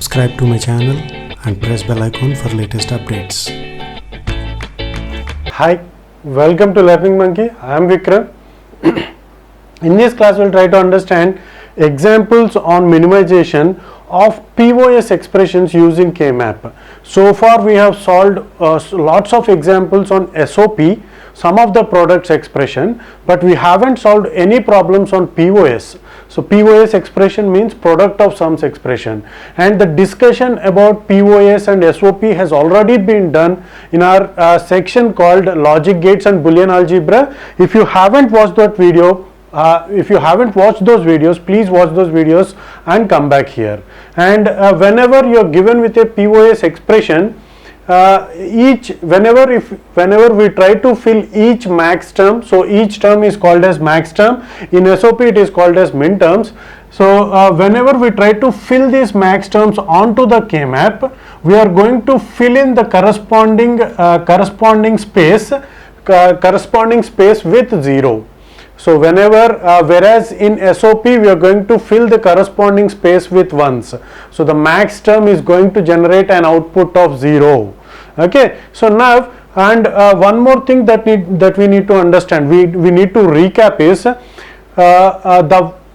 subscribe to my channel and press bell icon for latest updates. Hi, welcome to Learning Monkey. I am Vikram. In this class we will try to understand examples on minimization of POS expressions using K-map. So far we have solved lots of examples on SOP, sum of the products expression, but we haven't solved any problems on POS. So POS expression means product of sums expression, and the discussion about POS and SOP has already been done in our section called logic gates and boolean algebra. If you haven't watched that video, if you haven't watched those videos, please watch those videos and come back here. And whenever you are given with a POS expression, whenever we try to fill each max term, so each term is called as max term. In SOP it is called as min terms. So whenever we try to fill these max terms onto the K-map, we are going to fill in the corresponding space with 0. So whereas in SOP we are going to fill the corresponding space with ones. So the max term is going to generate an output of 0. Okay. So now, and one more thing that we need to understand, we need to recap is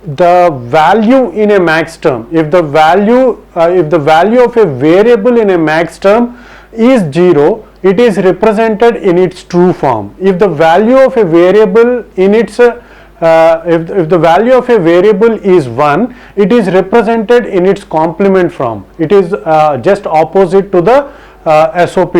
the value in a max term. If the value of a variable in a max term is 0, it is represented in its true form. If the value of a variable in its if the value of a variable is 1, it is represented in its complement form. It is just opposite to the SOP.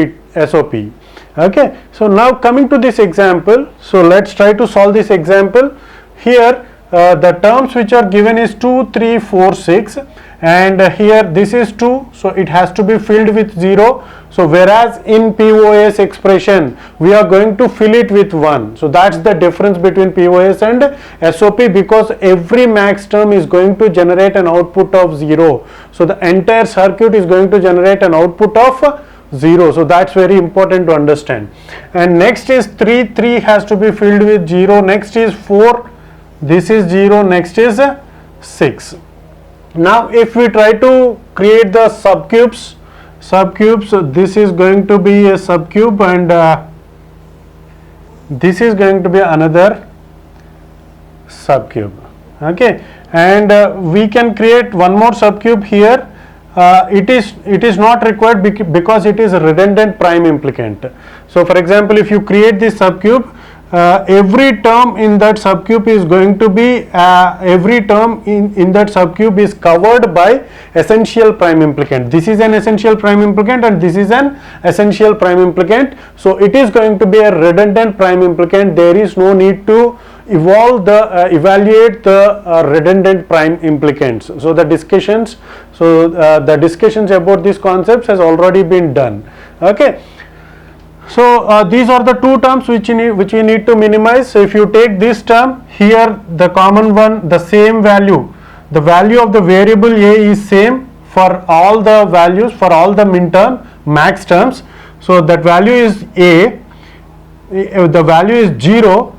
Okay. So now coming to this example, so let's try to solve this example. Here the terms which are given is 2, 3, 4, 6, and here this is 2, so it has to be filled with 0. So whereas in POS expression we are going to fill it with 1. So that's the difference between POS and SOP, because every max term is going to generate an output of 0. So the entire circuit is going to generate an output of 0. So that's very important to understand. And next is 3 has to be filled with 0. Next is 4, this is 0. Next is 6. Now if we try to create the subcubes, this is going to be a subcube, and this is going to be another subcube. Okay. And we can create one more subcube here. It is not required because it is a redundant prime implicant. So for example, if you create this subcube, every term in that subcube is going to be in that subcube is covered by essential prime implicant. This is an essential prime implicant and this is an essential prime implicant. So it is going to be a redundant prime implicant. There is no need to evaluate the redundant prime implicants. So the discussions about these concepts has already been done. Okay. So these are the two terms which we need to minimize. So if you take this term here, the common one, the same value, the value of the variable a is same for all the values, for all the max terms. So that value is a. If the value is 0,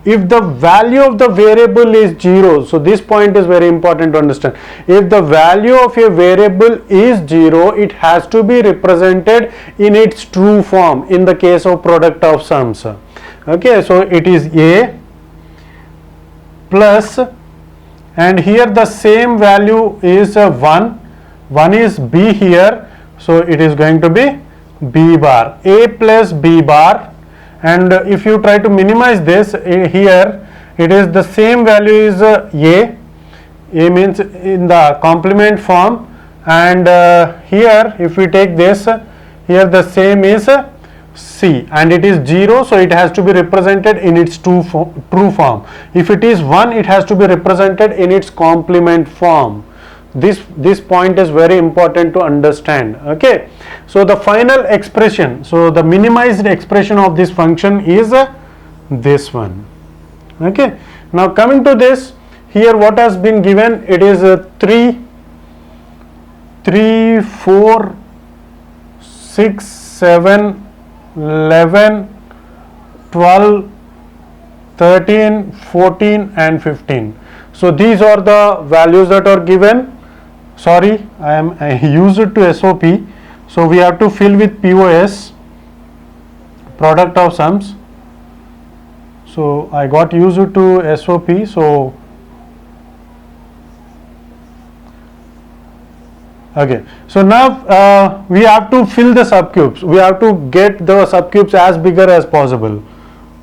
if the value of the variable is 0, so this point is very important to understand. If the value of a variable is 0, it has to be represented in its true form in the case of product of sums. Okay, so it is a plus, and here the same value is 1 is b here, so it is going to be b bar, a plus b bar. And if you try to minimize this, here it is the same value is a means in the complement form, and here if we take this, here the same is c, and it is 0, so it has to be represented in its true form. If it is 1, it has to be represented in its complement form. This point is very important to understand. Okay. So the final expression, so the minimized expression of this function is this one. Okay. Now coming to this, here what has been given, it is 3, 4, 6, 7, 11, 12, 13, 14 and 15. So these are the values that are given. sorry, I used it to SOP, so we have to fill with POS, product of sums. So I got used to SOP, so okay. So now we have to fill the subcubes. We have to get the subcubes as bigger as possible.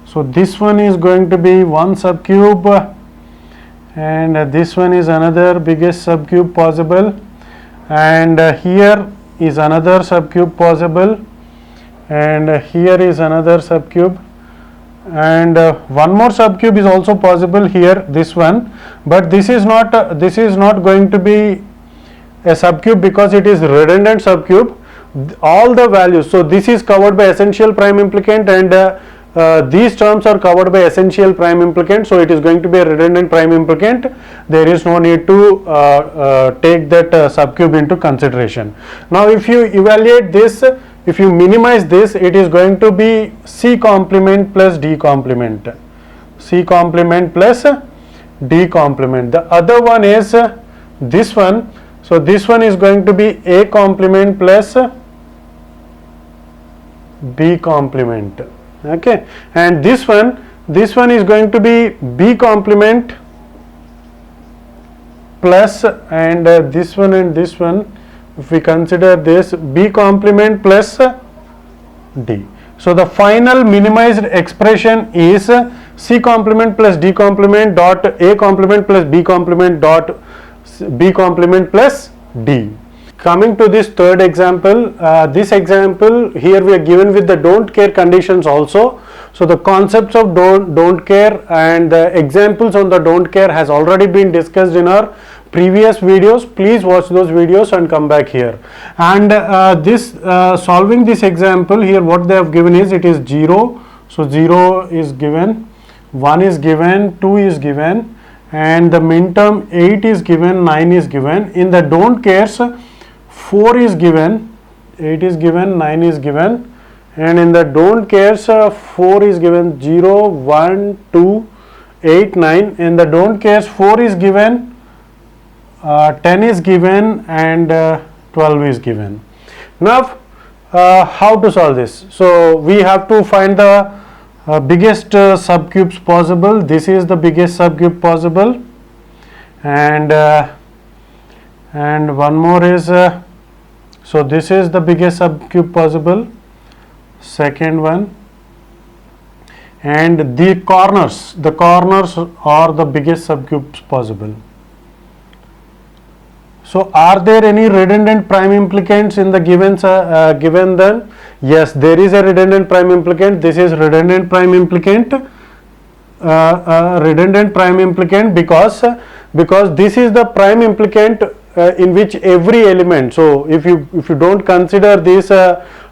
So this one is going to be one subcube, and this one is another biggest subcube possible, and here is another subcube possible, and here is another subcube, and one more subcube is also possible here, this one, but this is not going to be a subcube because it is redundant subcube. All the values, so this is covered by essential prime implicant, and these terms are covered by essential prime implicant, so it is going to be a redundant prime implicant. There is no need to take that subcube into consideration. Now if you evaluate this, if you minimize this, it is going to be C complement plus D complement, C complement plus D complement. The other one is this one, so this one is going to be A complement plus B complement. Okay, and this one is going to be B complement plus, and this one and this one, if we consider this, B complement plus D. So the final minimized expression is C complement plus D complement dot A complement plus B complement dot B complement plus D. Coming to this third example, this example here we are given with the don't care conditions also. So the concepts of don't care and the examples on the don't care has already been discussed in our previous videos. Please watch those videos and come back here. And solving this example here, what they have given is, it is 0. So 0 is given, 1 is given, 2 is given, and the minterm 8 is given, 9 is given. In the don't cares, 4 is given, 8 is given, 9 is given, and in the don't cares 4 is given, 0, 1, 2, 8, 9. In the don't cares 4 is given, 10 is given, and 12 is given. Now how to solve this? So we have to find the biggest subcubes possible. This is the biggest subcube possible, and one more is so this is the biggest subcube possible, second one, and the corners are the biggest subcubes possible. So are there any redundant prime implicants in the given then? Yes, there is a redundant prime implicant. This is redundant prime implicant, because this is the prime implicant in which every element, so if you don't consider this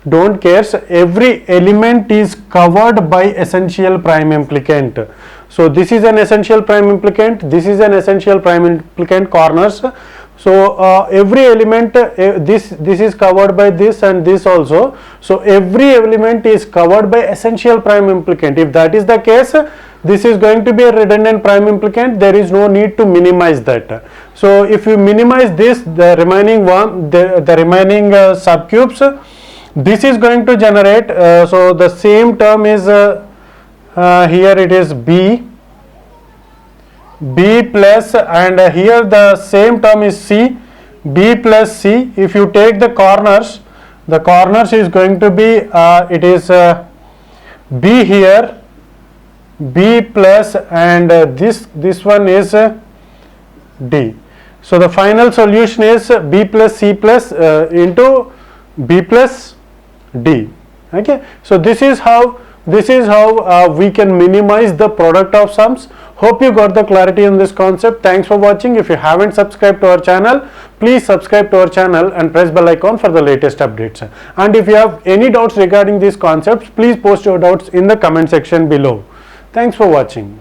don't cares, every element is covered by essential prime implicant. So this is an essential prime implicant, this is an essential prime implicant, corners. So every element, this is covered by this and this also. So every element is covered by essential prime implicant. If that is the case, this is going to be a redundant prime implicant. There is no need to minimize that. So if you minimize this, the remaining one, the remaining subcubes, this is going to generate. So the same term is here it is B plus, and here the same term is C, B plus C. If you take the corners is going to be it is B here, B plus, and this one is D. So the final solution is B plus C plus into B plus D. Okay, so this is how we can minimize the product of sums. Hope you got the clarity on this concept. Thanks for watching. If you haven't subscribed to our channel, please subscribe to our channel and press bell icon for the latest updates. And if you have any doubts regarding these concepts, please post your doubts in the comment section below. Thanks for watching.